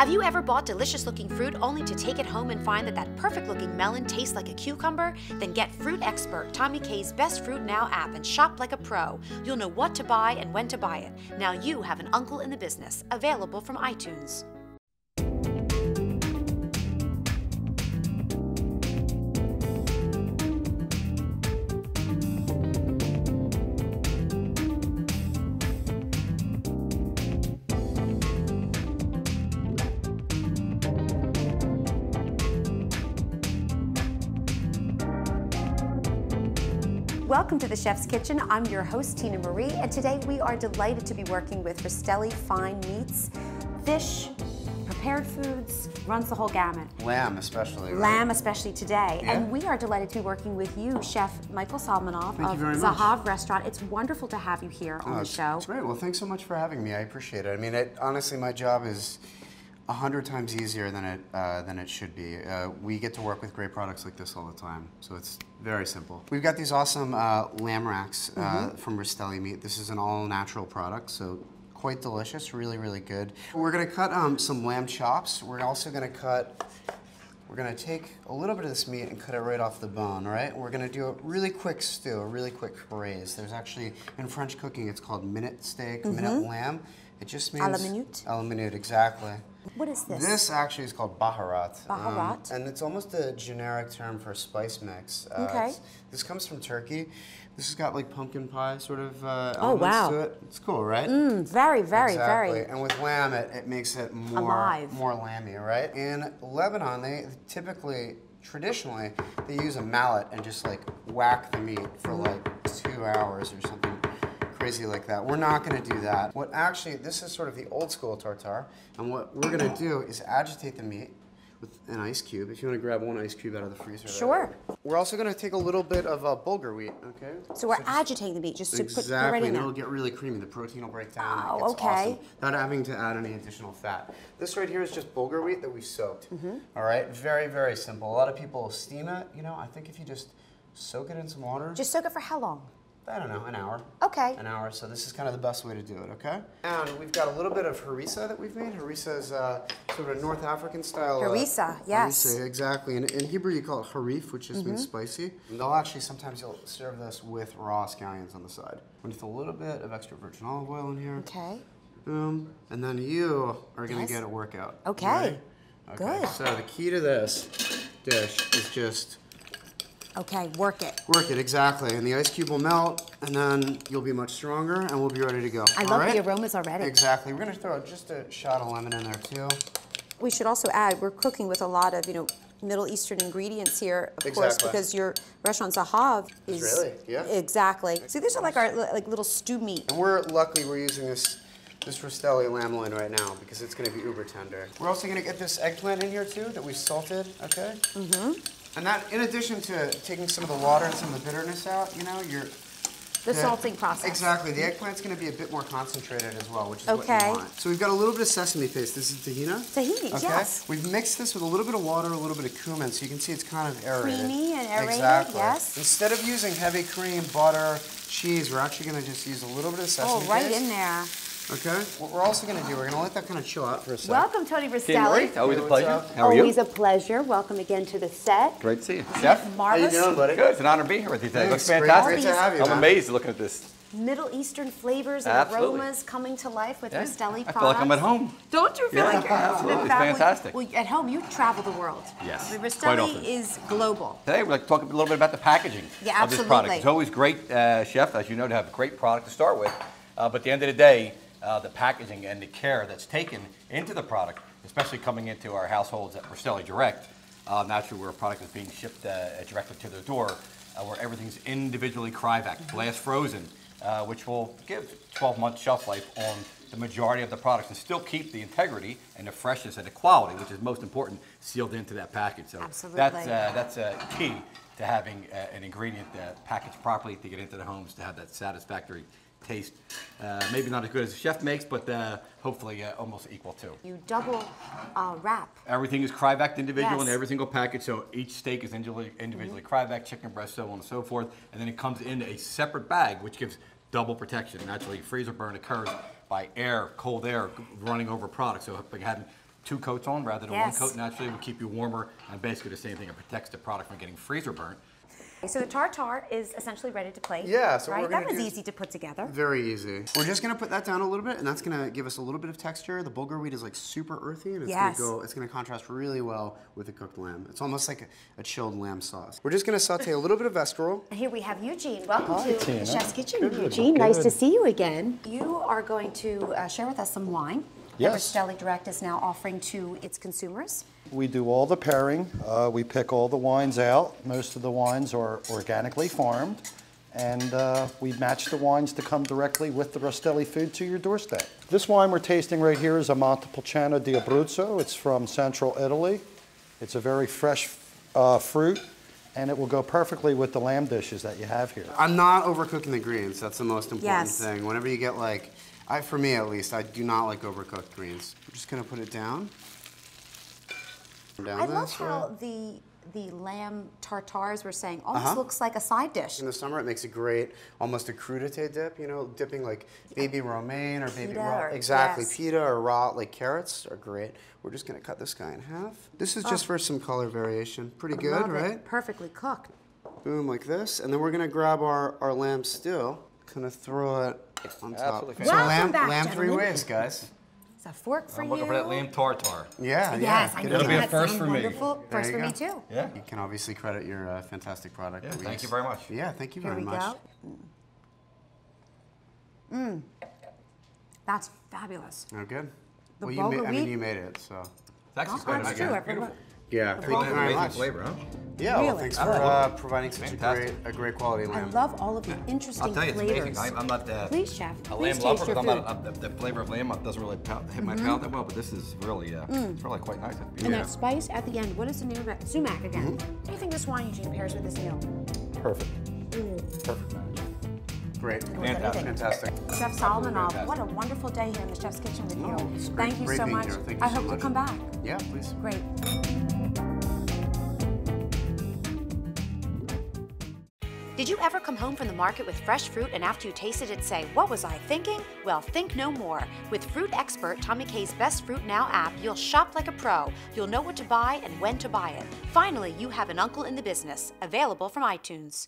Have you ever bought delicious-looking fruit only to take it home and find that that perfect-looking melon tastes like a cucumber? Then get Fruit Expert, Tommy K's Best Fruit Now app, and shop like a pro. You'll know what to buy and when to buy it. Now you have an uncle in the business. Available from iTunes. Welcome to the Chef's Kitchen. I'm your host, Tina Marie, and today we are delighted to be working with Rastelli Fine Meats, fish, prepared foods, runs the whole gamut. Lamb especially, right? Lamb especially today. Yeah. And we are delighted to be working with you, Chef Michael Solomonov of Zahav Restaurant. It's wonderful to have you here on the show. It's great. Well, thanks so much for having me. I appreciate it. I mean, honestly, my job is 100 times easier than it should be. We get to work with great products like this all the time, so it's very simple. We've got these awesome lamb racks from Rastelli Meat. This is an all-natural product, so quite delicious, really, really good. We're gonna cut some lamb chops. We're also gonna take a little bit of this meat and cut it right off the bone, right? We're gonna do a really quick stew, a really quick braise. There's actually, in French cooking, it's called minute steak, minute lamb. It just means— À la minute? À la minute, exactly. What is this? This actually is called baharat. Baharat? And it's almost a generic term for a spice mix. Okay. This comes from Turkey. This has got like pumpkin pie sort of Oh, wow. to it. It's cool, right? Very, very, Exactly. very. And with lamb, it makes it more alive. More lamby, right? In Lebanon, they traditionally, they use a mallet and just like whack the meat for like 2 hours or something crazy like that. We're not going to do that. This is sort of the old school tartare, and what we're going to do is agitate the meat with an ice cube. If you want to grab one ice cube out of the freezer. Sure. We're also going to take a little bit of Bulgur wheat, okay? So we're agitating the meat just to put it right in there. Exactly, and it'll get really creamy. The protein will break down. Oh, it's okay. Awesome, without having to add any additional fat. This right here is just Bulgur wheat that we soaked. All right, very, very simple. A lot of people steam it. You know, I think if you just soak it in some water. Just soak it for how long? I don't know, an hour. Okay. An hour, so this is kind of the best way to do it, okay? And we've got a little bit of harissa that we've made. Harissa is sort of a North African style. Harissa, yes. Harissa, exactly. And in Hebrew you call it harif, which just means spicy. And they'll actually, sometimes you'll serve this with raw scallions on the side. With a little bit of extra virgin olive oil in here. Okay. Boom. And then you are gonna get a workout. Okay. Right? Good. So the key to this dish is just— Okay, work it. Work it, exactly. And the ice cube will melt, and then you'll be much stronger, and we'll be ready to go. I love the aromas already. Exactly. We're going to throw just a shot of lemon in there, too. We should also add, we're cooking with a lot of, Middle Eastern ingredients here, of course, because your restaurant Zahav is— Israeli, yeah. Exactly. See, these are like our little stew meat. And luckily, we're using this Rastelli lamb loin right now, because it's going to be uber tender. We're also going to get this eggplant in here, too, that we salted, okay? And that, in addition to taking some of the water and some of the bitterness out, The salting process. Exactly. The eggplant's going to be a bit more concentrated as well, which is what you want. So we've got a little bit of sesame paste. This is tahina. Tahini, okay? Yes. We've mixed this with a little bit of water, a little bit of cumin, so you can see it's kind of aerated. Creamy and aerated, exactly. Yes. Instead of using heavy cream, butter, cheese, we're actually going to just use a little bit of sesame paste. Oh, right in there. Okay. What we're also going to do, we're going to let that kind of chill out for a second. Welcome, Tony Rastelli. Always a pleasure. How are you? Always a pleasure. Welcome again to the set. Great to see you. Chef? Marvelous. How you doing, buddy? Good. It's an honor to be here with you today. It looks Thanks. fantastic. Great to have you, I'm man. amazed looking at this. Middle Eastern flavors and Absolutely. aromas coming to life with Yeah. Rastelli products. I feel like I'm at home. Don't you feel like you're absolutely. It's fantastic. Well, at home, you travel the world. Yes, The quite often. Rastelli is global. Today, we'd like to talk a little bit about the packaging Yeah, of this product. absolutely. It's always great, Chef, as you know, to have a great product to start with. But at the end of the day, the packaging and the care that's taken into the product, especially coming into our households at Rastelli Direct, naturally where a product is being shipped directly to their door, where everything's individually cryovac, glass frozen, which will give 12-month shelf life on the majority of the products and still keep the integrity and the freshness and the quality, which is most important, sealed into that package. So absolutely. That's key to having an ingredient packaged properly to get into the homes to have that satisfactory taste. Maybe not as good as the chef makes, but hopefully almost equal to. You double wrap. Everything is cryovac individual Yes. in every single package, so each steak is individually cryovac, chicken breast, so on and so forth, and then it comes in a separate bag, which gives double protection. Naturally, freezer burn occurs by air, cold air running over products, so if we had 2 coats on rather than Yes. 1 coat. Naturally, it will keep you warmer, and basically the same thing. It protects the product from getting freezer burnt. So the tartare is essentially ready to plate. Yeah, so right? we're gonna That was do- easy to put together. Very easy. We're just gonna put that down a little bit, and that's gonna give us a little bit of texture. The Bulgur wheat is like super earthy, and it's gonna contrast really well with the cooked lamb. It's almost like a chilled lamb sauce. We're just gonna saute a little bit of escarole. And here we have Eugene. Welcome Hi, to Tina. the Chef's Kitchen. Good, Eugene, nice to good. see you again. You are going to share with us some wine that Yes. Rastelli Direct is now offering to its consumers. We do all the pairing. We pick all the wines out. Most of the wines are organically farmed. And we match the wines to come directly with the Rastelli food to your doorstep. This wine we're tasting right here is a Montepulciano D'abruzzo. It's from central Italy. It's a very fresh fruit, and it will go perfectly with the lamb dishes that you have here. I'm not overcooking the greens. That's the most important Yes. thing. Whenever you get like, for me at least, I do not like overcooked greens. We're just gonna put it down. I love how the lamb tartares we're saying almost looks like a side dish. In the summer, it makes a great, almost a crudité dip, you know, dipping like baby romaine or baby Pita raw. or- Exactly, yes. pita or raw, like carrots are great. We're just gonna cut this guy in half. This is just for some color variation. Pretty good, Love it. right? Perfectly cooked. Boom, like this. And then we're gonna grab our lamb still, kind of throw it on top. Absolutely So Welcome back, lamb 3 gentlemen. ways, guys. It's a fork for I'm you. looking for that lamb tartare. Yeah, Yes, yeah. I get know in It'll be there. a first sounds for me. wonderful. There First you for me go. too. Yeah. You can obviously credit your fantastic product. Yeah, that we thank you use. very much. Yeah, thank you Here very we much. go. That's fabulous. Oh, good. The Well, Bulgur I mean, wheat- you made it, so. It's actually Oh, quite that's true. Everyone. Yeah, The thank you Bulgur very amazing much. flavor, huh? Yeah, well, Really? thanks I for love it. providing such Fantastic. a great quality I lamb. love all of the interesting I'll tell you, it's flavors. amazing. I'm not Please, chef. a Please lamb taste lover, your but food. I'm not, the flavor of lamb doesn't really hit my palate that well, but this is really, it's really quite nice. And that spice at the end. What is the name of that? Sumac again. Mm-hmm. What do you think this wine Eugene pairs with this meal? Perfect. Perfect match. Great. Fantastic. Fantastic. Chef Solomonov, fantastic. what a wonderful day here in the Chef's Kitchen with you. Oh, it's great- Thank you great so being much. here. Thank you I so hope much. to come back. Yeah, please. Great. Did you ever come home from the market with fresh fruit and after you tasted it say, what was I thinking? Well, think no more. With fruit expert Tommy K's Best Fruit Now app, you'll shop like a pro. You'll know what to buy and when to buy it. Finally, you have an uncle in the business. Available from iTunes.